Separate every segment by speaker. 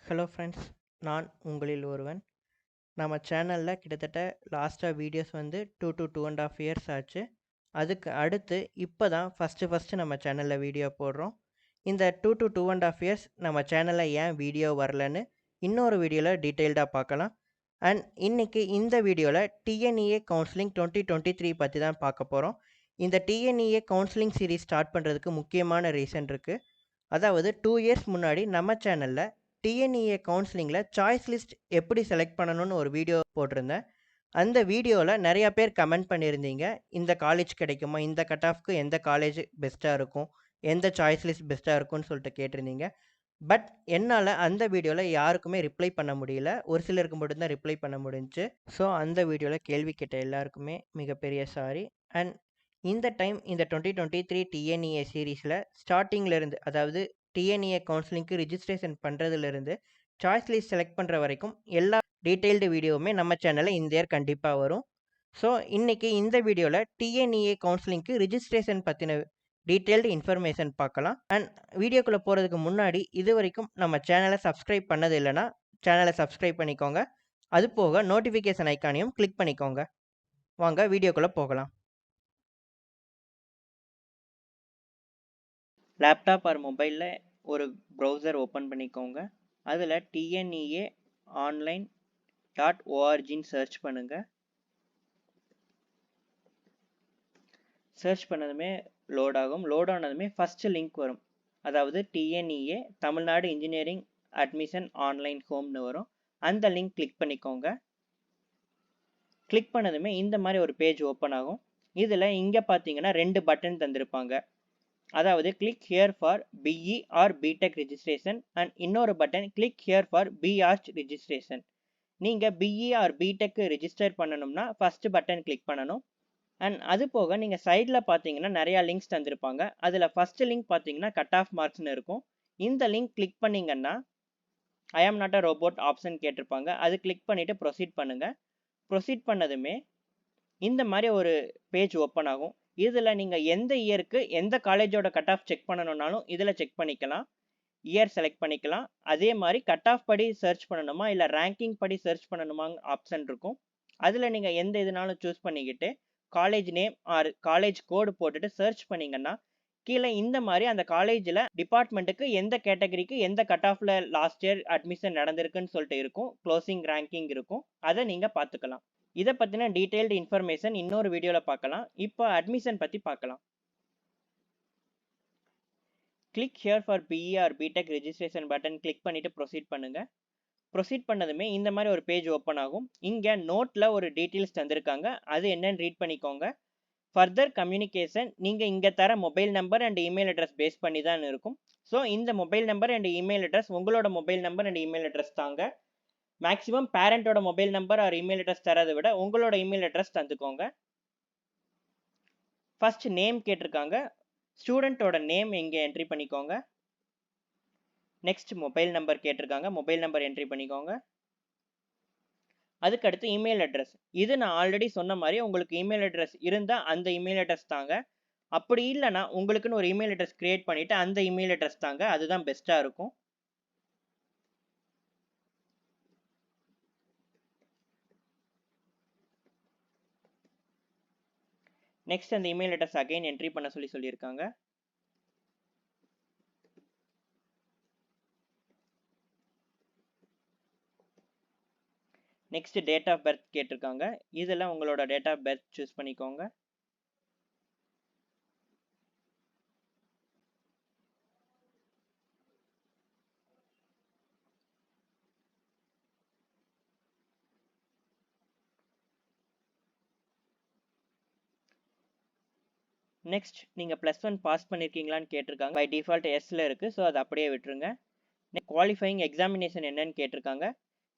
Speaker 1: Hello friends, நான் உங்களில் ஒருவன். நம்ம சேனலில் கிட்டத்தட்ட லாஸ்ட்டாக வீடியோஸ் வந்து 2 to 2.5 இயர்ஸ் ஆச்சு. அதுக்கு அடுத்து இப்போ தான் ஃபஸ்ட்டு நம்ம சேனலில் வீடியோ போடுறோம். இந்த 2 to 2.5 இயர்ஸ் நம்ம சேனலில் ஏன் வீடியோ வரலன்னு இன்னொரு வீடியோவில் டீட்டெயில்டாக பார்க்கலாம். அண்ட் இன்றைக்கி இந்த வீடியோவில் டிஎன்இஏ கவுன்சிலிங் 2023 பற்றி தான் பார்க்க போகிறோம். இந்த டிஎன்இஏ கவுன்சிலிங் சீரீஸ் ஸ்டார்ட் பண்ணுறதுக்கு முக்கியமான ரீசன் இருக்குது. அதாவது 2 இயர்ஸ் முன்னாடி நம்ம சேனலில் டிஎன்இஏ கவுன்சிலிங்கில் சாய்ஸ் லிஸ்ட் எப்படி செலக்ட் பண்ணணும்னு ஒரு வீடியோ போட்டிருந்தேன். அந்த வீடியோவில் நிறையா பேர் கமெண்ட் பண்ணியிருந்தீங்க, இந்த காலேஜ் கிடைக்குமா, இந்த கட் ஆஃப்க்கு எந்த காலேஜ் பெஸ்ட்டாக இருக்கும், எந்த சாய்ஸ் லிஸ்ட் பெஸ்ட்டாக இருக்கும்னு சொல்லிட்டு கேட்டிருந்தீங்க. பட் என்னால் அந்த வீடியோவில் யாருக்குமே ரிப்ளை பண்ண முடியல. ஒரு சிலருக்கு மட்டும்தான் ரிப்ளை பண்ண முடிஞ்சுச்சு. ஸோ அந்த வீடியோவில் கேள்வி கேட்ட எல்லாருக்குமே மிகப்பெரிய சாரி. அண்ட் இந்த டைம் இந்த 2023 டிஎன்இஏ சீரீஸில் ஸ்டார்டிங்லேருந்து, அதாவது டிஎன்இஏ கவுன்சிலிங்க்கு ரிஜிஸ்ட்ரேஷன் பண்ணுறதுலேருந்து சாய்ஸ் லிஸ்ட் செலக்ட் பண்ணுற வரைக்கும் எல்லா டீட்டெயில்டு வீடியோவுமே நம்ம சேனலில் இந்த இயர் கண்டிப்பாக வரும். ஸோ இன்றைக்கி இந்த வீடியோவில் டிஎன்இஏ கவுன்சிலிங்க்கு ரிஜிஸ்ட்ரேஷன் பற்றின டீட்டெயில்டு இன்ஃபர்மேஷன் பார்க்கலாம். அண்ட் வீடியோக்குள்ளே போகிறதுக்கு முன்னாடி இது வரைக்கும் நம்ம சேனலை சப்ஸ்கிரைப் பண்ணது இல்லைன்னா சேனலை சப்ஸ்கிரைப் பண்ணிக்கோங்க. அது போக நோட்டிஃபிகேஷன் ஐக்கானையும் கிளிக் பண்ணிக்கோங்க. வாங்க வீடியோக்குள்ளே போகலாம். லேப்டாப் ஆர் மொபைலில் ஒரு ப்ரௌசர் ஓப்பன் பண்ணிக்கோங்க. அதில் டிஎன்இஏ ஆன்லைன்.orgன்னு சர்ச் பண்ணுங்கள். சர்ச் பண்ணதுமே லோட் ஆகும். லோட் ஆனதுமே ஃபஸ்ட்டு லிங்க் வரும். அதாவது TNEA Tamil Nadu engineering admission online ஹோம்னு வரும். அந்த லிங்க் கிளிக் பண்ணிக்கோங்க. கிளிக் பண்ணதுமே இந்த மாதிரி ஒரு பேஜ் ஓப்பன் ஆகும். இதில் இங்கே பார்த்தீங்கன்னா 2 பட்டன் தந்திருப்பாங்க. அதாவது click here for BE or BTech registration and இன்னொரு button click here for BArch registration. நீங்கள் பிஇ ஆர் பிடெக்கு ரிஜிஸ்டர் பண்ணணும்னா ஃபஸ்ட்டு பட்டன் கிளிக் பண்ணணும். அண்ட் அது போக நீங்கள் சைடில் பார்த்தீங்கன்னா நிறையா லிங்க்ஸ் தந்திருப்பாங்க. அதில் ஃபஸ்ட்டு லிங்க் பார்த்தீங்கன்னா கட் ஆஃப் மார்க்ஸ்னு இருக்கும். இந்த லிங்க் கிளிக் பண்ணிங்கன்னா ஐ am not a robot option கேட்டிருப்பாங்க. அது கிளிக் பண்ணிவிட்டு ப்ரொசீட் பண்ணுங்கள். ப்ரொசீட் பண்ணதுமே இந்த மாதிரி ஒரு பேஜ் ஓப்பன் ஆகும். இதில் நீங்கள் எந்த இயருக்கு எந்த காலேஜோட கட் ஆஃப் செக் பண்ணணுன்னாலும் இதில் செக் பண்ணிக்கலாம். இயர் செலக்ட் பண்ணிக்கலாம். அதே மாதிரி கட் ஆஃப் படி சர்ச் பண்ணணுமா இல்லை ரேங்கிங் படி சர்ச் பண்ணணுமாங்க ஆப்ஷன் இருக்கும். அதில் நீங்கள் எந்த இதுனாலும் சூஸ் பண்ணிக்கிட்டு college name or college code போட்டுட்டு சர்ச் பண்ணிங்கன்னா கீழே இந்த மாதிரி அந்த காலேஜில் டிபார்ட்மெண்ட்டுக்கு எந்த கேட்டகரிக்கு எந்த கட் ஆஃபில் லாஸ்ட் இயர் அட்மிஷன் நடந்திருக்குன்னு சொல்லிட்டு இருக்கும். க்ளோசிங் ரேங்கிங் இருக்கும். அதை நீங்கள் பார்த்துக்கலாம். இதை பற்றின டீட்டெயில்டு இன்ஃபர்மேஷன் இன்னொரு வீடியோவில் பார்க்கலாம். இப்போ அட்மிஷன் பற்றி பார்க்கலாம். Click here for BE or BTech registration button click பண்ணிவிட்டு ப்ரொசீட் பண்ணுங்கள். ப்ரொசீட் பண்ணதுமே இந்த மாதிரி ஒரு பேஜ் ஓப்பன் ஆகும். இங்கே நோட்டில் ஒரு டீட்டெயில்ஸ் தந்திருக்காங்க. அது என்னன்னு ரீட் பண்ணிக்கோங்க. ஃபர்தர் கம்யூனிகேஷன் நீங்கள் இங்கே தர mobile number and email address base பண்ணி தான் இருக்கும். ஸோ இந்த mobile number and email address உங்களோட mobile number and email address தாங்க. மேக்ஸிமம் பேரண்ட்டோட mobile number or email address தரதை விட உங்களோட இமெயில் அட்ரஸ் தந்துக்கோங்க. ஃபர்ஸ்ட் நேம் கேட்டிருக்காங்க. ஸ்டூடெண்ட்டோட நேம் இங்கே என்ட்ரி பண்ணிக்கோங்க. நெக்ஸ்ட் மொபைல் நம்பர் கேட்டிருக்காங்க. மொபைல் நம்பர் என்ட்ரி பண்ணிக்கோங்க. அதுக்கடுத்து இமெயில் அட்ரஸ். இது நான் ஆல்ரெடி சொன்ன மாதிரி உங்களுக்கு இமெயில் அட்ரஸ் இருந்தால் அந்த இமெயில் அட்ரஸ் தாங்க. அப்படி இல்லைனா உங்களுக்குன்னு ஒரு இமெயில் அட்ரஸ் கிரியேட் பண்ணிவிட்டு அந்த இமெயில் அட்ரஸ் தாங்க. அதுதான் பெஸ்ட்டாக இருக்கும். நெக்ஸ்ட் அந்த இமெயில் அட்ரஸ் அகைன் என்ட்ரி பண்ண சொல்லியிருக்காங்க. நெக்ஸ்ட் டேட் ஆஃப் பர்த் கேட்டிருக்காங்க. இதில் உங்களோட டேட் ஆஃப் பர்த் சூஸ் பண்ணிக்கோங்க. நெக்ஸ்ட் நீங்கள் +1 பாஸ் பண்ணியிருக்கீங்களான்னு கேட்டிருக்காங்க. பை டிஃபால்ட் எஸ்ல இருக்குது. ஸோ அதை அப்படியே விட்டுருங்க. குவாலிஃபைங் எக்ஸாமினேஷன் என்னன்னு கேட்டிருக்காங்க.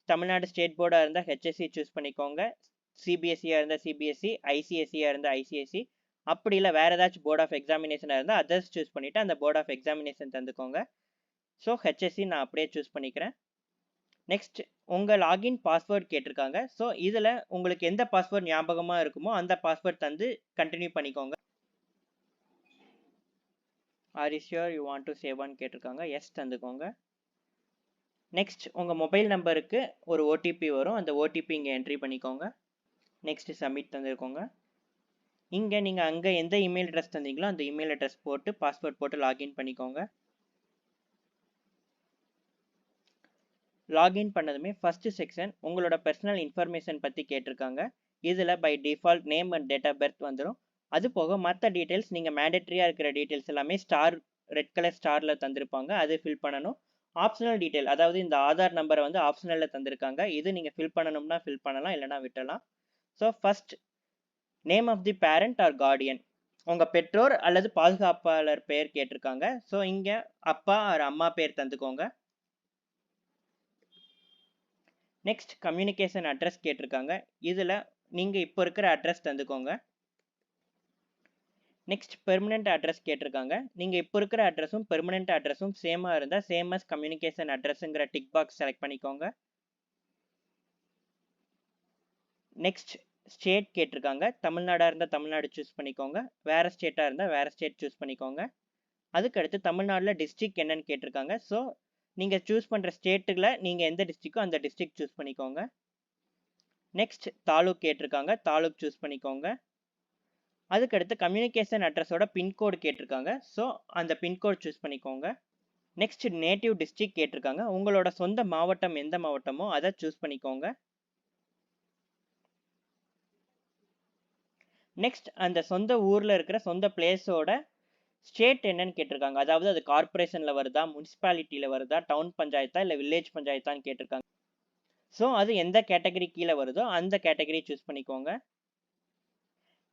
Speaker 1: தமிழ்நாடு ஸ்டேட் போர்டாக இருந்தால் ஹெச்எஸ்சி சூஸ் பண்ணிக்கோங்க. சிபிஎஸ்சியாக இருந்தால் சிபிஎஸ்சி, ஐசிஎஸ்சியாக இருந்தால் ஐசிஎஸ்சி, அப்படி இல்லை வேறு ஏதாச்சும் போர்ட் ஆஃப் எக்ஸாமினேஷனாக இருந்தால் அதர்ஸ் சூஸ் பண்ணிவிட்டு அந்த போர்ட் ஆஃப் எக்ஸாமினேஷன் தந்துக்கோங்க. ஸோ ஹெச்எஸ்சி நான் அப்படியே சூஸ் பண்ணிக்கிறேன். நெக்ஸ்ட் உங்கள் லாகின் பாஸ்வேர்ட் கேட்டிருக்காங்க. ஸோ இதில் உங்களுக்கு எந்த பாஸ்வேர்ட் ஞாபகமாக இருக்குமோ அந்த பாஸ்வேர்ட் தந்து கண்டினியூ பண்ணிக்கோங்க. Are you sure you want to save one கேட்டிருக்காங்க. எஸ் தந்துக்கோங்க. நெக்ஸ்ட் உங்கள் மொபைல் நம்பருக்கு ஒரு ஓடிபி வரும். அந்த ஓடிபி இங்கே என்ட்ரி பண்ணிக்கோங்க. நெக்ஸ்ட் சப்மிட் தந்துருக்கோங்க. இங்கே நீங்கள் அங்கே எந்த இமெயில் அட்ரஸ் தந்தீங்களோ அந்த இமெயில் அட்ரஸ் போட்டு பாஸ்வேர்ட் போட்டு லாகின் பண்ணிக்கோங்க. லாகின் பண்ணதுமே ஃபர்ஸ்ட் செக்ஷன் உங்களோட பர்சனல் இன்ஃபர்மேஷன் பற்றி கேட்டிருக்காங்க. இதில் by default name and date of birth வந்துடும். அது போக மற்ற டீட்டெயில்ஸ் நீங்கள் மேண்டேட்ரியாக இருக்கிற டீட்டெயில்ஸ் எல்லாமே ரெட் கலர் ஸ்டாரில் தந்திருப்பாங்க. அது ஃபில் பண்ணணும். ஆப்ஷனல் டீட்டெயில், அதாவது இந்த ஆதார் நம்பரை வந்து ஆப்ஷனலில் தந்திருக்காங்க. இது நீங்கள் ஃபில் பண்ணணும்னா ஃபில் பண்ணலாம், இல்லைனா விட்டலாம். So first name of the parent or guardian, உங்கள் பெற்றோர் அல்லது பாதுகாப்பாளர் பெயர் கேட்டிருக்காங்க. ஸோ இங்கே அப்பா ஆர் அம்மா பேர் தந்துக்கோங்க. நெக்ஸ்ட் கம்யூனிகேஷன் அட்ரஸ் கேட்டிருக்காங்க. இதில் நீங்கள் இப்போ இருக்கிற அட்ரஸ் தந்துக்கோங்க. நெக்ஸ்ட் பெர்மனெண்ட் அட்ரஸ் கேட்டிருக்காங்க. நீங்கள் இப்போ இருக்கிற அட்ரஸும் பெர்மனெண்ட் அட்ரஸும் சேமாக இருந்தால் சேம் அஸ் கம்யூனிகேஷன் அட்ரஸுங்கிற டிக் பாக்ஸ் செலக்ட் பண்ணிக்கோங்க. நெக்ஸ்ட் ஸ்டேட் கேட்டிருக்காங்க. தமிழ்நாடாக இருந்தால் தமிழ்நாடு சூஸ் பண்ணிக்கோங்க. வேறு ஸ்டேட்டாக இருந்தால் வேறு ஸ்டேட் சூஸ் பண்ணிக்கோங்க. அதுக்கடுத்து தமிழ்நாட்டில் டிஸ்ட்ரிக்ட் என்னன்னு கேட்டிருக்காங்க. ஸோ நீங்கள் சூஸ் பண்ணுற ஸ்டேட்டில் நீங்கள் எந்த டிஸ்ட்ரிக்கோ அந்த டிஸ்ட்ரிக்ட் சூஸ் பண்ணிக்கோங்க. நெக்ஸ்ட் தாலுக் கேட்டிருக்காங்க. தாலுக் சூஸ் பண்ணிக்கோங்க. அதுக்கடுத்து கம்யூனிகேஷன் அட்ரஸோட பின்கோடு கேட்டிருக்காங்க. ஸோ அந்த பின்கோடு சூஸ் பண்ணிக்கோங்க. நெக்ஸ்ட் நேட்டிவ் டிஸ்ட்ரிக்ட் கேட்டிருக்காங்க. உங்களோட சொந்த மாவட்டம் எந்த மாவட்டமோ அதை சூஸ் பண்ணிக்கோங்க. நெக்ஸ்ட் அந்த சொந்த ஊரில் இருக்கிற சொந்த பிளேஸோட ஸ்டேட் என்னன்னு கேட்டிருக்காங்க. அதாவது அது கார்பரேஷனில் வருதா, முனிசிபாலிட்டியில் வருதா, டவுன் பஞ்சாயத்தா, இல்லை வில்லேஜ் பஞ்சாயத்தான்னு கேட்டிருக்காங்க. ஸோ அது எந்த கேட்டகரி கீழே வருதோ அந்த கேட்டகரி சூஸ் பண்ணிக்கோங்க.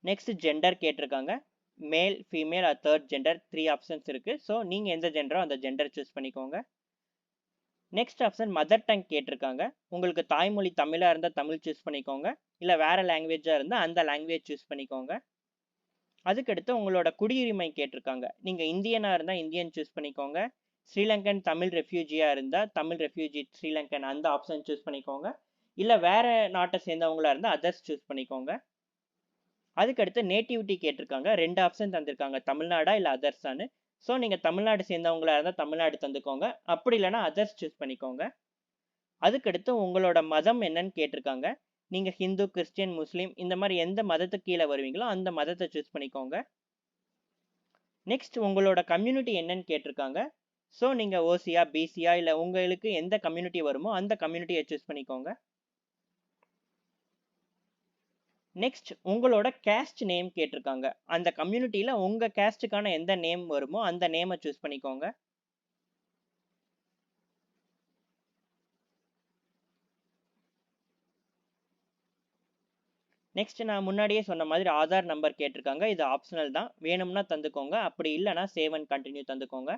Speaker 1: நெக்ஸ்ட் ஜெண்டர் கேட்டிருக்காங்க. Male, female or third gender 3 options இருக்குது. ஸோ நீங்கள் எந்த ஜெண்டரோ அந்த ஜெண்டர் சூஸ் பண்ணிக்கோங்க. நெக்ஸ்ட் ஆப்ஷன் மதர் டங் கேட்டிருக்காங்க. உங்களுக்கு தாய்மொழி தமிழாக இருந்தால் தமிழ் சூஸ் பண்ணிக்கோங்க. இல்லை வேறு லாங்குவேஜாக இருந்தால் அந்த லாங்குவேஜ் சூஸ் பண்ணிக்கோங்க. அதுக்கடுத்து உங்களோட குடியுரிமை கேட்டிருக்காங்க. நீங்கள் இந்தியனாக இருந்தால் இந்தியன் சூஸ் பண்ணிக்கோங்க. ஸ்ரீலங்கன் தமிழ் ரெஃப்யூஜியாக இருந்தால் தமிழ் ரெஃப்யூஜி ஸ்ரீலங்கன் அந்த ஆப்ஷன் சூஸ் பண்ணிக்கோங்க. இல்லை வேறு நாட்டை சேர்ந்தவங்களாக இருந்தால் அதர்ஸ் சூஸ் பண்ணிக்கோங்க. அதுக்கடுத்து நேட்டிவிட்டி கேட்டிருக்காங்க. 2 ஆப்ஷன் தந்திருக்காங்க, தமிழ்நாடா இல்லை அதர்ஸான்னு. ஸோ நீங்கள் தமிழ்நாடு சேர்ந்தவங்களா இருந்தால் தமிழ்நாடு தந்துக்கோங்க. அப்படி இல்லைனா அதர்ஸ் சூஸ் பண்ணிக்கோங்க. அதுக்கடுத்து உங்களோட மதம் என்னன்னு கேட்டிருக்காங்க. நீங்கள் ஹிந்து, கிறிஸ்டியன், முஸ்லீம் இந்த மாதிரி எந்த மதத்துக்கு கீழே வருவீங்களோ அந்த மதத்தை சூஸ் பண்ணிக்கோங்க. நெக்ஸ்ட் உங்களோட கம்யூனிட்டி என்னன்னு கேட்டிருக்காங்க. ஸோ நீங்கள் ஓசியா, பிசியா, இல்லை உங்களுக்கு எந்த கம்யூனிட்டி வருமோ அந்த கம்யூனிட்டியை சூஸ் பண்ணிக்கோங்க. நெக்ஸ்ட் உங்களோட கேஸ்ட் நேம் கேட்டிருக்காங்க. அந்த கம்யூனிட்டியில் உங்கள் கேஸ்ட்டுக்கான எந்த நேம் வருமோ அந்த நேமை சூஸ் பண்ணிக்கோங்க. நெக்ஸ்ட் நான் முன்னாடியே சொன்ன மாதிரி ஆதார் நம்பர் கேட்டிருக்காங்க. இது ஆப்ஷனல் தான், வேணும்னா தந்துக்கோங்க. அப்படி இல்லைனா சேவ் அண்ட் கண்டினியூ தந்துக்கோங்க.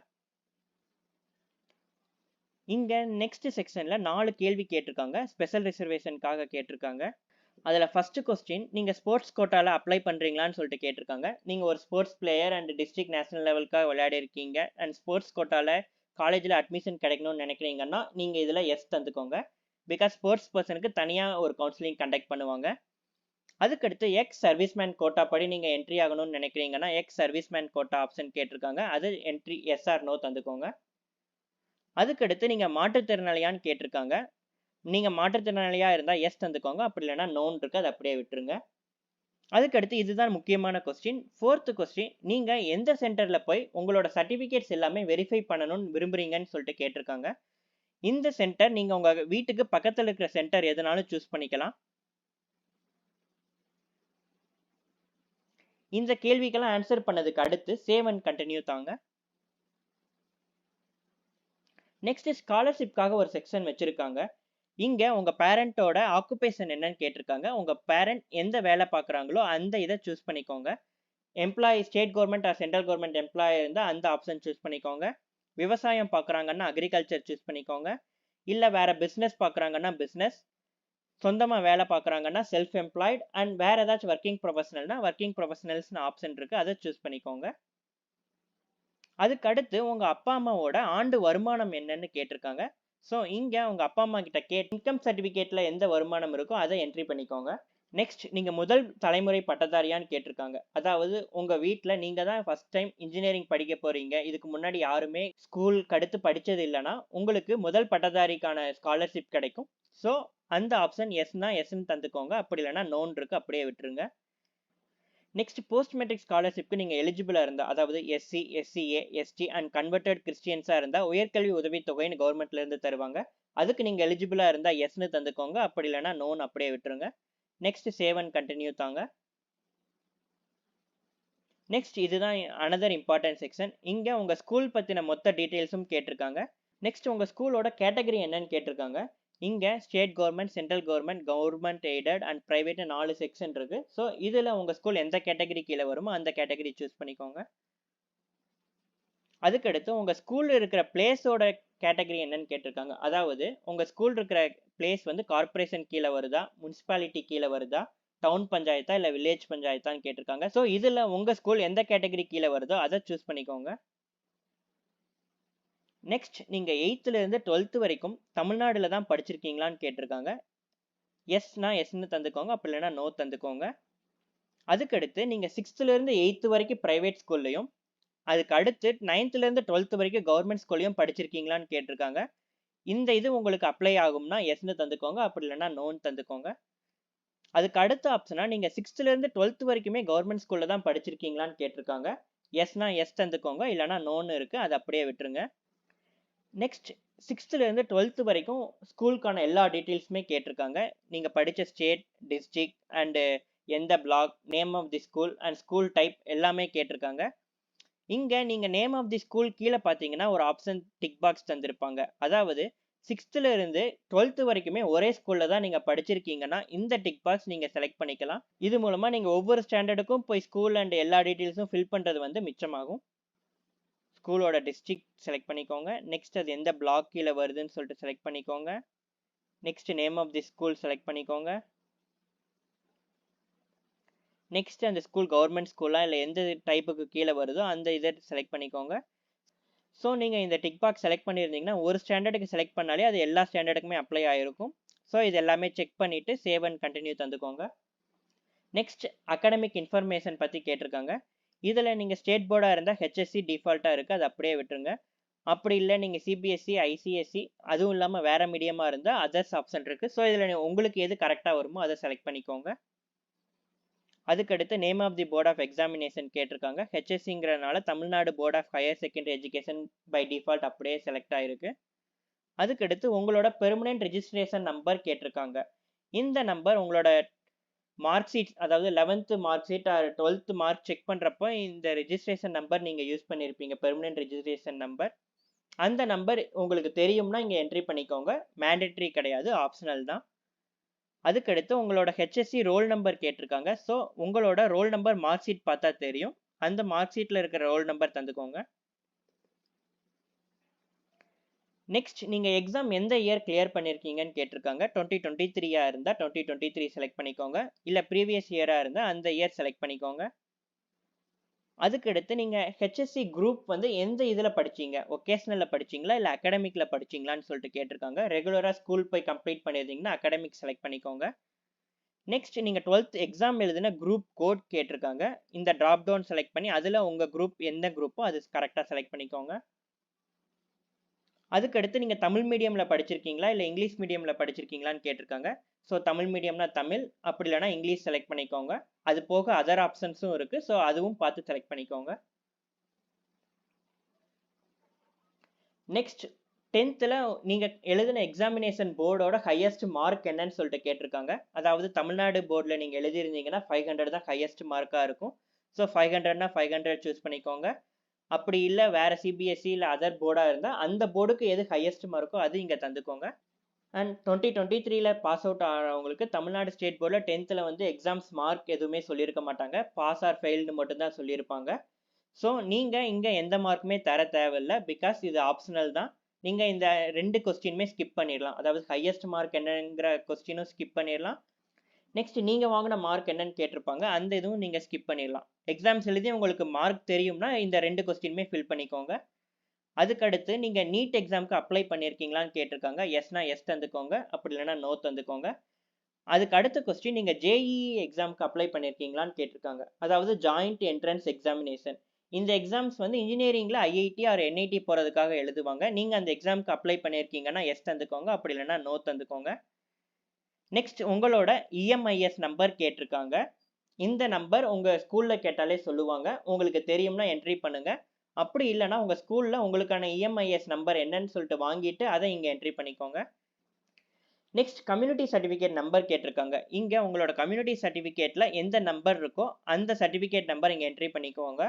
Speaker 1: இங்கே நெக்ஸ்ட் செக்ஷனில் 4 கேள்வி கேட்டிருக்காங்க. ஸ்பெஷல் ரிசர்வேஷனுக்காக கேட்டிருக்காங்க. அதில் ஃபஸ்ட்டு கொஸ்டின், நீங்கள் ஸ்போர்ட்ஸ் கோட்டாவில் அப்ளை பண்ணுறீங்களான்னு சொல்லிட்டு கேட்டிருக்காங்க. நீங்கள் ஒரு sports player and district national லெவலுக்காக விளையாடி இருக்கீங்க அண்ட் ஸ்போர்ட்ஸ் கோட்டாவில் காலேஜில் அட்மிஷன் கிடைக்கணும்னு நினைக்கிறீங்கன்னா நீங்கள் இதில் எஸ் தந்துக்கோங்க. பிகாஸ் ஸ்போர்ட்ஸ் பர்சனுக்கு தனியாக ஒரு கவுன்சிலிங் கண்டக்ட் பண்ணுவாங்க. அதுக்கடுத்து எக்ஸ் சர்வீஸ்மேன் கோட்டா படி நீங்கள் என்ட்ரி ஆகணும்னு நினைக்கிறீங்கன்னா எக்ஸ் சர்வீஸ்மேன் கோட்டா ஆப்ஷன் கேட்டிருக்காங்க. அது என்ட்ரி எஸ் ஆர் நோ தந்துக்கோங்க. அதுக்கடுத்து நீங்கள் மாற்றுத்திறனாளியான்னு கேட்டிருக்காங்க. நீங்கள் மாற்றுத்திறனாளியாக இருந்தால் எஸ் தந்துக்கோங்க. அப்படி இல்லைனா நோன் இருக்குது, அதை அப்படியே விட்டுருங்க. அதுக்கடுத்து இதுதான் முக்கியமான கொஸ்டின், 4th கொஸ்டின், நீங்கள் எந்த சென்டரில் போய் உங்களோட சர்டிஃபிகேட்ஸ் எல்லாமே வெரிஃபை பண்ணணும்னு விரும்புகிறீங்கன்னு சொல்லிட்டு கேட்டிருக்காங்க. இந்த சென்டர் நீங்கள் உங்கள் வீட்டுக்கு பக்கத்தில் இருக்கிற சென்டர் எதுனாலும் சூஸ் பண்ணிக்கலாம். இந்த கேள்விக்கெல்லாம் ஆன்சர் பண்ணதுக்கு அடுத்து சேவ் அண்ட் கண்டினியூ தாங்க. நெக்ஸ்ட் ஸ்காலர்ஷிப்காக ஒரு செக்ஷன் வச்சுருக்காங்க. இங்கே உங்கள் பேரண்ட்டோட ஆக்குபேஷன் என்னன்னு கேட்டிருக்காங்க. உங்கள் பேரண்ட் எந்த வேலை பார்க்குறாங்களோ அந்த இதை சூஸ் பண்ணிக்கோங்க. Employee state government R central government employee இருந்தால் அந்த ஆப்ஷன் சூஸ் பண்ணிக்கோங்க. விவசாயம் பார்க்குறாங்கன்னா அக்ரிகல்ச்சர் சூஸ் பண்ணிக்கோங்க. இல்லை வேறு பிஸ்னஸ் பார்க்குறாங்கன்னா பிஸ்னஸ், சொந்தமாக வேலை பார்க்குறாங்கன்னா செல்ஃப் எம்ப்ளாய்டு அண்ட் வேறு ஏதாச்சும் ஒர்க்கிங் ப்ரொஃபஷனல்னா ஒர்க்கிங் ப்ரொஃபஷனல்ஸ்னு ஆப்ஷன் இருக்குது, அதை சூஸ் பண்ணிக்கோங்க. அதுக்கடுத்து உங்கள் அப்பா அம்மாவோட ஆண்டு வருமானம் என்னன்னு கேட்டிருக்காங்க. ஸோ இங்கே உங்கள் அப்பா அம்மா கிட்ட இன்கம் சர்டிஃபிகேட்டில் எந்த வருமானம் இருக்கோ அதை என்ட்ரி பண்ணிக்கோங்க. நெக்ஸ்ட் நீங்க முதல் தலைமுறை பட்டதாரியான்னு கேட்டிருக்காங்க. அதாவது உங்க வீட்ல நீங்க தான் ஃபர்ஸ்ட் டைம் இன்ஜினியரிங் படிக்க போறீங்க. இதுக்கு முன்னாடி யாருமே ஸ்கூலுக்கு அடுத்து படிச்சது இல்லன்னா, உங்களுக்கு முதல் பட்டதாரிக்கான ஸ்காலர்ஷிப் கிடைக்கும். ஸோ அந்த ஆப்ஷன் எஸ்னா எஸ்ன்னு தந்துக்கோங்க. அப்படி இல்லன்னா நோன்னு இருக்கு. அப்படியே விட்டுருங்க. நெக்ஸ்ட் போஸ்ட் மெட்ரிக் ஸ்காலர்ஷிப்க்கு நீங்க எலிஜிபிளா இருந்தா, அதாவது SC, SCA, ST and converted கிறிஸ்டியன்ஸா இருந்தா உயர்கல்வி உதவித்தொகைன்னு கவர்மெண்ட்ல இருந்து தருவாங்க. அதுக்கு நீங்க எலிஜிபிளா இருந்தா எஸ்ன்னு தந்துக்கோங்க. அப்படி இல்லன்னா நோன்னு அப்படியே விட்டுருங்க. நெக்ஸ்ட் சேவ் அண்ட் கண்டினியூ தாங்க. நெக்ஸ்ட் இதுதான் அனதர் இம்பார்ட்டன்ட் செக்ஷன். இங்க உங்க ஸ்கூல் பத்தின மொத்த டீடைல்ஸும் கேட்டிருக்காங்க. நெக்ஸ்ட் உங்க ஸ்கூலோட கேட்டகரி என்னன்னு கேட்டிருக்காங்க. இங்க state government, central government, government aided and private 4 section இருக்கு. ஸோ இதுல உங்க ஸ்கூல் எந்த கேட்டகரி கீழே வருமோ அந்த கேட்டகரி சூஸ் பண்ணிக்கோங்க. அதுக்கடுத்து உங்க ஸ்கூல்ல இருக்கிற பிளேஸோட கேட்டகரி என்னன்னு கேட்டிருக்காங்க. அதாவது உங்க ஸ்கூல் இருக்கிற பிளேஸ் வந்து கார்ப்பரேஷன் கீழே வருதா, முனிசிபாலிட்டி கீழே வருதா, டவுன் பஞ்சாயத்தா இல்ல வில்லேஜ் பஞ்சாயத்தான்னு கேட்டிருக்காங்க. ஸோ இதுல உங்க ஸ்கூல் எந்த கேட்டகரி கீழே வருதோ அதை சூஸ் பண்ணிக்கோங்க. நெக்ஸ்ட் நீங்க 8th இருந்து 12th வரைக்கும் தமிழ்நாடுல தான் படிச்சிருக்கீங்களான்னு கேட்டிருக்காங்க. எஸ்னா எஸ்ன்னு தந்துக்கோங்க. அப்படி இல்லைன்னா நோ தந்துக்கோங்க. அதுக்கடுத்து நீங்க 6th இருந்து 8th வரைக்கும் பிரைவேட் ஸ்கூல்லையும், அதுக்கு அடுத்து 9th இருந்து 12th வரைக்கும் கவர்மெண்ட் ஸ்கூல்லையும் படிச்சிருக்கீங்களான்னு கேட்டிருக்காங்க. இந்த இது உங்களுக்கு அப்ளை ஆகும்னா எஸ்ன்னு தந்துக்கோங்க. அப்படி இல்லைன்னா நோன்னு தந்துக்கோங்க. அதுக்கு அடுத்த ஆப்ஷனா நீங்க 6th இருந்து 12th வரைக்குமே கவர்மெண்ட் ஸ்கூல்ல தான் படிச்சிருக்கீங்களான்னு கேட்டிருக்காங்க. எஸ்னா எஸ் தந்துக்கோங்க. இல்லைன்னா நோன்னு இருக்கு. அதை அப்படியே விட்டுருங்க. நெக்ஸ்ட் 6th இருந்து 12th வரைக்கும் ஸ்கூலுக்கான எல்லா டீட்டெயில்ஸுமே கேட்டிருக்காங்க. நீங்க படிச்ச ஸ்டேட், டிஸ்ட்ரிக்ட் அண்ட் எந்த block, name of the school and school type எல்லாமே கேட்டிருக்காங்க. இங்க நீங்க நேம் ஆஃப் தி ஸ்கூல் கீழே பார்த்தீங்கன்னா ஒரு ஆப்ஷன் டிக் பாக்ஸ் தந்திருப்பாங்க. அதாவது 6th இருந்து 12th வரைக்குமே ஒரே ஸ்கூல்ல தான் நீங்க படிச்சிருக்கீங்கன்னா இந்த டிக் பாக்ஸ் நீங்க செலக்ட் பண்ணிக்கலாம். இது மூலமா நீங்க ஒவ்வொரு ஸ்டாண்டர்டுக்கும் போய் ஸ்கூல் அண்ட் எல்லா டீட்டெயில்ஸும் ஃபில் பண்றது வந்து மிச்சமாகும். ஸ்கூலோட டிஸ்ட்ரிக்ட் செலக்ட் பண்ணிக்கோங்க. நெக்ஸ்ட் அது எந்த பிளாக் கீழே வருதுன்னு சொல்லிட்டு செலக்ட் பண்ணிக்கோங்க. Next name of the school select பண்ணிக்கோங்க. நெக்ஸ்ட் அந்த ஸ்கூல் கவர்மெண்ட் ஸ்கூலா இல்லை எந்த டைப்புக்கு கீழே வருதோ அந்த இதை செலக்ட் பண்ணிக்கோங்க. ஸோ நீங்கள் இந்த டிக் பாக்ஸ் செலக்ட் பண்ணியிருந்தீங்கன்னா ஒரு ஸ்டாண்டர்டுக்கு செலக்ட் பண்ணாலே அது எல்லா ஸ்டாண்டர்டுக்குமே அப்ளை ஆகிருக்கும். ஸோ இது எல்லாமே செக் பண்ணிவிட்டு சேவ் அண்ட் கண்டினியூ தந்துக்கோங்க. நெக்ஸ்ட் அகாடமிக் இன்ஃபர்மேஷன் பற்றி கேட்டிருக்காங்க. இதில் நீங்கள் ஸ்டேட் போர்டாக இருந்தால் ஹெச்எஸ்சி டிஃபால்ட்டாக இருக்குது, அது அப்படியே விட்டுருங்க. அப்படி இல்லை நீங்கள் சிபிஎஸ்சி, ஐசிஎஸ்சி அதுவும் இல்லாமல் வேறு மீடியமாக இருந்தால் அதர்ஸ் ஆப்ஷன் இருக்குது. ஸோ இதில் உங்களுக்கு எது கரெக்டாக வருமோ அதை செலக்ட் பண்ணிக்கோங்க. அதுக்கடுத்து name of the board of examination கேட்டிருக்காங்க. ஹெச்எஸ்சிங்கிறனால Tamil Nadu board of higher secondary education by default அப்படியே செலக்ட் ஆகிருக்கு. அதுக்கடுத்து உங்களோட பெர்மனன்ட் ரெஜிஸ்ட்ரேஷன் நம்பர் கேட்டிருக்காங்க. இந்த நம்பர் உங்களோட மார்க் ஷீட், அதாவது 11th mark sheet or 12th mark check பண்ணுறப்போ இந்த ரெஜிஸ்ட்ரேஷன் நம்பர் நீங்கள் யூஸ் பண்ணியிருப்பீங்க, பெர்மனன்ட் ரெஜிஸ்ட்ரேஷன் நம்பர். அந்த நம்பர் உங்களுக்கு தெரியும்னா இங்கே என்ட்ரி பண்ணிக்கோங்க. மேண்டேட்ரி கிடையாது, ஆப்ஷனல் தான். அதுக்கடுத்து உங்களோட ஹெச்எஸ்சி ரோல் நம்பர் கேட்டிருக்காங்க. ஸோ உங்களோட ரோல் நம்பர் மார்க் ஷீட் பார்த்தா தெரியும். அந்த மார்க் ஷீட்டில் இருக்கிற ரோல் நம்பர் தந்துக்கோங்க. நெக்ஸ்ட் நீங்கள் எக்ஸாம் எந்த இயர் கிளியர் பண்ணியிருக்கீங்கன்னு கேட்டிருக்காங்க. 2023 இருந்தால் 2023 செலக்ட் பண்ணிக்கோங்க. இல்லை ப்ரீவியஸ் இயராக இருந்தால் அந்த இயர் செலக்ட் பண்ணிக்கோங்க. அதுக்கடுத்து நீங்கள் ஹெச்எஸ்சி குரூப் வந்து எந்த இதில் படிச்சீங்க, ஒகேஷ்னலில் படிச்சீங்களா இல்லை அகாடமிக்கில் படிச்சீங்களான்னு சொல்லிட்டு கேட்டிருக்காங்க. ரெகுலராக ஸ்கூல் போய் கம்ப்ளீட் பண்ணியிருந்தீங்கன்னா அகாடமிக் செலக்ட் பண்ணிக்கோங்க. நெக்ஸ்ட் நீங்கள் 12th எக்ஸாம் எழுதின குரூப் கோட் கேட்டிருக்காங்க. இந்த ட்ராப் டவுன் செலக்ட் பண்ணி அதில் உங்கள் குரூப் எந்த குரூப்போ அது கரெக்டாக செலக்ட் பண்ணிக்கோங்க. அதுக்கடுத்து நீங்கள் தமிழ் மீடியமில் படிச்சிருக்கீங்களா இல்லை இங்கிலீஷ் மீடியமில் படிச்சிருக்கீங்களான்னு கேட்டிருக்காங்க. ஸோ தமிழ் மீடியம்னா தமிழ், அப்படி இல்லைனா இங்கிலீஷ் செலக்ட் பண்ணிக்கோங்க. அது போக அதர் ஆப்ஷன்ஸும் இருக்குது, ஸோ அதுவும் பார்த்து செலக்ட் பண்ணிக்கோங்க. நெக்ஸ்ட் 10th நீங்கள் எழுதின எக்ஸாமினேஷன் போர்டோட ஹையஸ்ட் மார்க் என்னன்னு சொல்லிட்டு கேட்டிருக்காங்க. அதாவது தமிழ்நாடு போர்டில் நீங்கள் எழுதியிருந்தீங்கன்னா 500 தான் ஹையஸ்ட் மார்க்காக இருக்கும். ஸோ 500னா 500 சூஸ் பண்ணிக்கோங்க. அப்படி இல்லை வேறு சிபிஎஸ்சி இல்லை அதர் போர்டாக இருந்தால் அந்த போர்டுக்கு எது ஹையஸ்ட் மார்க்கோ அது இங்கே தந்துக்கோங்க. அண்ட் 2023 பாஸ் அவுட் ஆனவங்களுக்கு தமிழ்நாடு ஸ்டேட் போர்டில் 10th வந்து எக்ஸாம்ஸ் மார்க் எதுவுமே சொல்லியிருக்க மாட்டாங்க, பாஸ் ஆர் ஃபெயில்டு மட்டும்தான் சொல்லியிருப்பாங்க. ஸோ நீங்கள் இங்கே எந்த மார்க்குமே தர தேவையில்லை, பிகாஸ் இது ஆப்ஷனல் தான். நீங்கள் இந்த 2 கொஸ்டினுமே ஸ்கிப் பண்ணிடலாம். அதாவது ஹையஸ்ட் மார்க் என்னங்கிற கொஸ்டினும் ஸ்கிப் பண்ணிடலாம். நெக்ஸ்ட் நீங்கள் வாங்கின மார்க் என்னன்னு கேட்டிருப்பாங்க, அந்த இதுவும் நீங்கள் ஸ்கிப் பண்ணிடலாம். எக்ஸாம்ஸ் எழுதி உங்களுக்கு மார்க் தெரியும்னா இந்த 2 கொஸ்டினுமே ஃபில் பண்ணிக்கோங்க. அதுக்கடுத்து நீங்கள் நீட் எக்ஸாமுக்கு அப்ளை பண்ணியிருக்கீங்களான்னு கேட்டிருக்காங்க. எஸ்னா எஸ் தந்துக்கோங்க, அப்படி இல்லைனா நோ தந்துக்கோங்க. அதுக்கு அடுத்த கொஸ்டின் நீங்க ஜேஇஇ எக்ஸாம்க்கு அப்ளை பண்ணியிருக்கீங்களான்னு கேட்டிருக்காங்க. அதாவது ஜாயிண்ட் என்ட்ரன்ஸ் எக்ஸாமினேஷன். இந்த எக்ஸாம்ஸ் வந்து இன்ஜினியரிங்ல ஐஐடி ஆர் என்ஐடி போறதுக்காக எழுதுவாங்க. நீங்க அந்த எக்ஸாம்க்கு அப்ளை பண்ணியிருக்கீங்கன்னா எஸ் தந்துக்கோங்க. அப்படி இல்லைன்னா நோ தந்துக்கோங்க. நெக்ஸ்ட் உங்களோட இஎம்ஐஎஸ் நம்பர் கேட்டிருக்காங்க. இந்த நம்பர் உங்க ஸ்கூல்ல கேட்டாலே சொல்லுவாங்க. உங்களுக்கு தெரியும்னா என்ட்ரி பண்ணுங்க. அப்படி இல்லைன்னா உங்க ஸ்கூல்ல உங்களுக்கான இஎம்ஐஎஸ் நம்பர் என்னன்னு சொல்லிட்டு வாங்கிட்டு அதை இங்க என்ட்ரி பண்ணிக்கோங்க. நெக்ஸ்ட் கம்யூனிட்டி சர்டிஃபிகேட் நம்பர் கேட்டிருக்காங்க. இங்க உங்களோட கம்யூனிட்டி சர்டிஃபிகேட்ல எந்த நம்பர் இருக்கோ அந்த சர்டிஃபிகேட் நம்பர் இங்க என்ட்ரி பண்ணிக்கோங்க.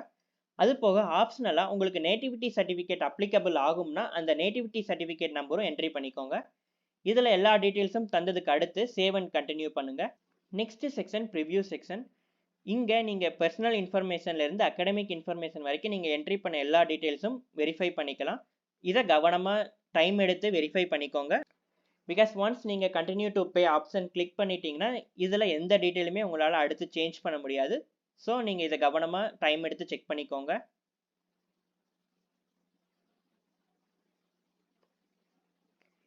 Speaker 1: அது போக ஆப்ஷனலா உங்களுக்கு நேட்டிவிட்டி சர்டிஃபிகேட் அப்ளிகபிள் ஆகும்னா அந்த நேட்டிவிட்டி சர்டிஃபிகேட் நம்பரும் என்ட்ரி பண்ணிக்கோங்க. இதுல எல்லா டீடைல்ஸும் தந்ததுக்கு அடுத்து சேவ் அண்ட் கண்டினியூ பண்ணுங்க. Next section preview section. இங்க நீங்க பர்சனல் இன்ஃபர்மேஷன்ல இருந்து அகாடமிக் இன்ஃபர்மேஷன் வரைக்கும் நீங்க என்ட்ரி பண்ண எல்லா டீடைல்ஸும் வெரிஃபை பண்ணிக்கலாம். இதை கவனமா டைம் எடுத்து வெரிஃபை பண்ணிக்கோங்க. பிகாஸ் ஒன்ஸ் நீங்க continue to Pay option click பண்ணிட்டீங்கன்னா இதுல எந்த டீடைலுமே உங்களால அடுத்து சேஞ்ச் பண்ண முடியாது. ஸோ நீங்க இதை கவனமா டைம் எடுத்து செக் பண்ணிக்கோங்க.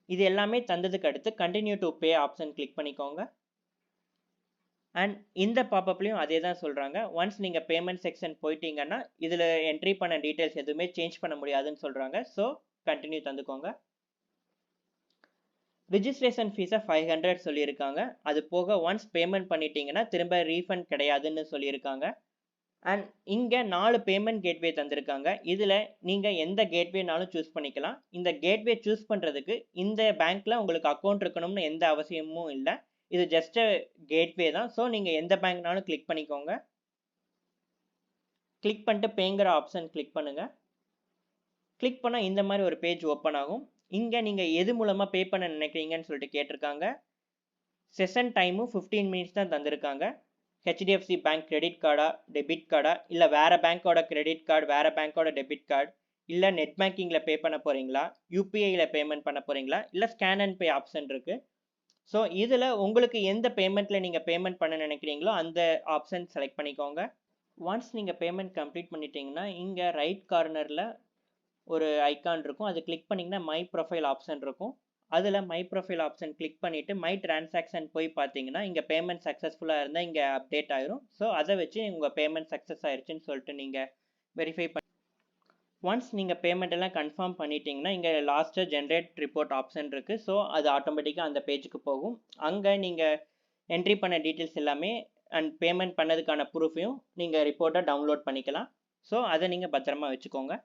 Speaker 1: இது எல்லாமே தந்ததுக்கு அடுத்து continue to Pay option click பண்ணிக்கோங்க. அண்ட் இந்த பாப்பப்லையும் அதே தான் சொல்றாங்க. ஒன்ஸ் நீங்க பேமெண்ட் செக்ஷன் போயிட்டீங்கன்னா இதுல என்ட்ரி பண்ண டீடைல்ஸ் எதுவுமே சேஞ்ச் பண்ண முடியாதுன்னு சொல்றாங்க. So continue தந்துக்கோங்க. ரிஜிஸ்ட்ரேஷன் ஃபீஸை 500 சொல்லியிருக்காங்க. அது போக ஒன்ஸ் பேமெண்ட் பண்ணிட்டீங்கன்னா திரும்ப ரீஃபண்ட் கிடையாதுன்னு சொல்லியிருக்காங்க. அண்ட் இங்க 4 பேமெண்ட் கேட்வே தந்திருக்காங்க. இதுல நீங்க எந்த கேட்வேனாலும் சூஸ் பண்ணிக்கலாம். இந்த கேட்வே சூஸ் பண்றதுக்கு இந்த பேங்க்ல உங்களுக்கு அக்கவுண்ட் இருக்கணும்னு எந்த அவசியமும் இல்ல. இது ஜஸ்ட் கேட்வே தான். ஸோ நீங்க எந்த பேங்க்னாலும் கிளிக் பண்ணிக்கோங்க. கிளிக் பண்ணிட்டு பேங்கிற ஆப்ஷன் கிளிக் பண்ணுங்க. கிளிக் பண்ணா இந்த மாதிரி ஒரு பேஜ் ஓப்பன் ஆகும். இங்க நீங்க எது மூலமா பே பண்ண நினைக்கிறீங்கன்னு சொல்லிட்டு கேட்டிருக்காங்க. செஷன் டைமும் 15 மினிட்ஸ் தான் தந்திருக்காங்க. ஹெச்டிஎஃப்சி பேங்க் கிரெடிட் கார்டா, டெபிட் கார்டா, இல்லை வேற பேங்க்கோட கிரெடிட் கார்டு, வேற பேங்க்கோட டெபிட் கார்டு, இல்லை நெட் பேங்கிங்கில் பே பண்ண போறீங்களா, யூபிஐயில் பேமெண்ட் பண்ண போறீங்களா, இல்லை ஸ்கேன் அண்ட் பே ஆப்ஷன் இருக்கு. ஸோ இதில் உங்களுக்கு எந்த பேமெண்ட்டில் நீங்கள் பேமெண்ட் பண்ண நினைக்கிறீங்களோ அந்த ஆப்ஷன் செலக்ட் பண்ணிக்கோங்க. ஒன்ஸ் நீங்கள் பேமெண்ட் கம்ப்ளீட் பண்ணிட்டீங்கன்னா இங்கே ரைட் கார்னரில் ஒரு ஐக்கான் இருக்கும். அது கிளிக் பண்ணிங்கன்னா மை ப்ரொஃபைல் ஆப்ஷன் இருக்கும். அதில் மை ப்ரொஃபைல் ஆப்ஷன் கிளிக் பண்ணிவிட்டு மை டிரான்சாக்ஷன் போய் பார்த்தீங்கன்னா இங்கே பேமெண்ட் சக்ஸஸ்ஃபுல்லாக இருந்தால் இங்கே அப்டேட் ஆயிரும். ஸோ அதை வச்சு உங்கள் பேமெண்ட் சக்ஸஸ் ஆயிடுச்சுன்னு சொல்லிட்டு நீங்கள் வெரிஃபை பண்ணி ஒன்ஸ் நீங்கள் பேமெண்ட் எல்லாம் கன்ஃபார்ம் பண்ணிட்டீங்கன்னா இங்கே லாஸ்ட்டாக ஜென்ரேட் ரிப்போர்ட் ஆப்ஷன் இருக்குது. ஸோ அது ஆட்டோமேட்டிக்காக அந்த பேஜுக்கு போகும். அங்கே நீங்கள் என்ட்ரி பண்ண டீட்டெயில்ஸ் எல்லாமே அண்ட் பேமெண்ட் பண்ணதுக்கான ப்ரூஃபையும் நீங்கள் ரிப்போர்ட்டை டவுன்லோட் பண்ணிக்கலாம். ஸோ அதை நீங்கள் பத்திரமா வச்சுக்கோங்க.